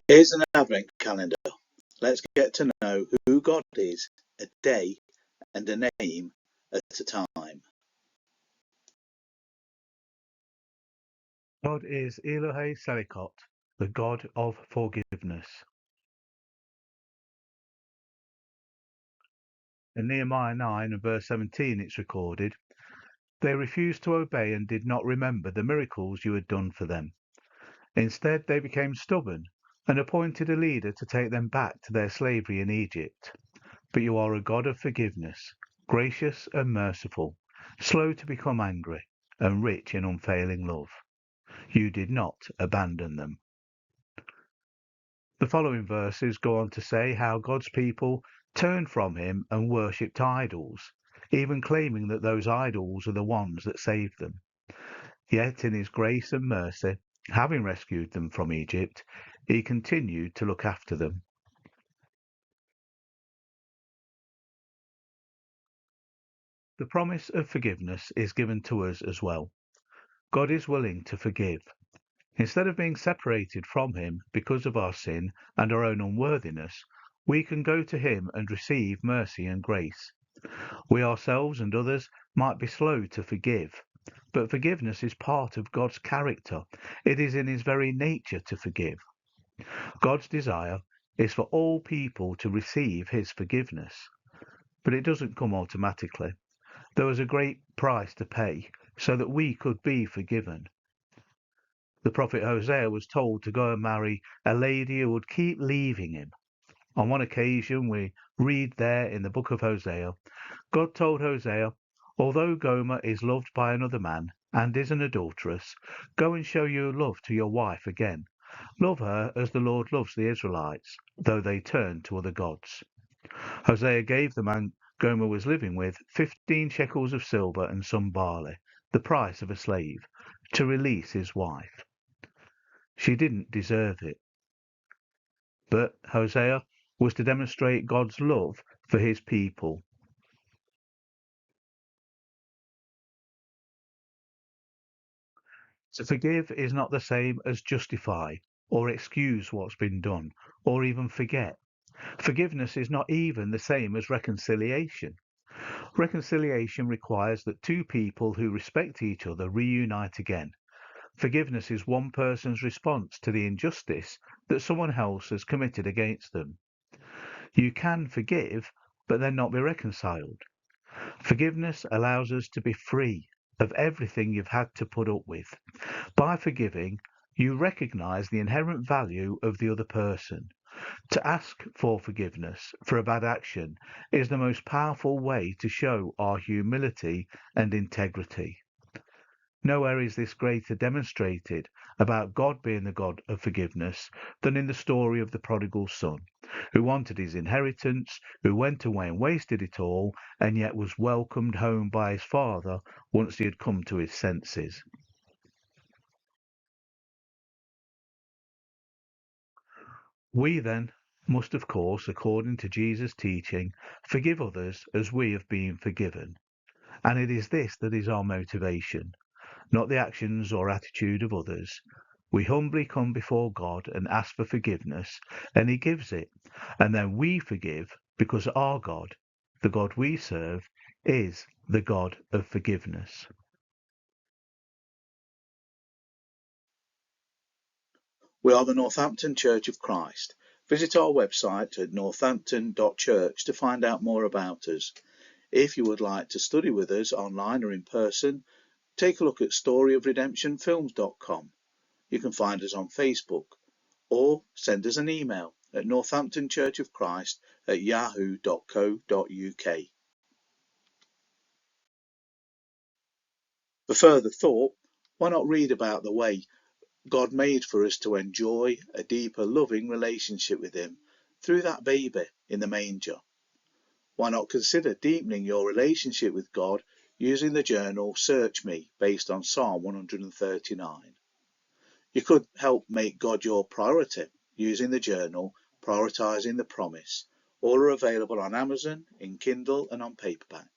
Here's an advent calendar. Let's get to know who God is, a day and a name at a time. God is Elohay Selichot, the God of forgiveness. In Nehemiah 9 and verse 17 it's recorded, "They refused to obey and did not remember the miracles you had done for them. Instead they became stubborn and appointed a leader to take them back to their slavery in Egypt. But you are a God of forgiveness, gracious and merciful, slow to become angry, and rich in unfailing love. You did not abandon them." The following verses go on to say how God's people turned from him and worshipped idols, even claiming that those idols are the ones that saved them. Yet in his grace and mercy, having rescued them from Egypt, he continued to look after them. The promise of forgiveness is given to us as well. God is willing to forgive. Instead of being separated from him because of our sin and our own unworthiness, we can go to him and receive mercy and grace. We ourselves and others might be slow to forgive, but forgiveness is part of God's character. It is in his very nature to forgive. God's desire is for all people to receive his forgiveness, but it doesn't come automatically. There was a great price to pay so that we could be forgiven. The prophet Hosea was told to go and marry a lady who would keep leaving him. On one occasion, we read there in the book of Hosea, God told Hosea, "Although Gomer is loved by another man and is an adulteress, go and show your love to your wife again. Love her as the Lord loves the Israelites, though they turn to other gods." Hosea gave the man Gomer was living with 15 shekels of silver and some barley, the price of a slave, to release his wife. She didn't deserve it. But Hosea was to demonstrate God's love for his people. To forgive is not the same as justify or excuse what's been done or even forget. Forgiveness is not even the same as reconciliation. Reconciliation requires that two people who respect each other reunite again. Forgiveness is one person's response to the injustice that someone else has committed against them. You can forgive, but then not be reconciled. Forgiveness allows us to be free of everything you've had to put up with. By forgiving, you recognize the inherent value of the other person. To ask for forgiveness for a bad action is the most powerful way to show our humility and integrity. Nowhere is this greater demonstrated about God being the God of forgiveness than in the story of the prodigal son, who wanted his inheritance, who went away and wasted it all, and yet was welcomed home by his father once he had come to his senses. We then must, of course, according to Jesus' teaching, forgive others as we have been forgiven. And it is this that is our motivation, not the actions or attitude of others. We humbly come before God and ask for forgiveness, and he gives it. And then we forgive because our God, the God we serve, is the God of forgiveness. We are the Northampton Church of Christ. Visit our website at northampton.church to find out more about us. If you would like to study with us online or in person, take a look at storyofredemptionfilms.com. You can find us on Facebook, or send us an email at northamptonchurchofchrist@yahoo.co.uk. For further thought, why not read about the way God made for us to enjoy a deeper, loving relationship with him through that baby in the manger? Why not consider deepening your relationship with God using the journal Search Me, based on Psalm 139? You could help make God your priority using the journal Prioritizing the Promise. All are available on Amazon, in Kindle and on paperback.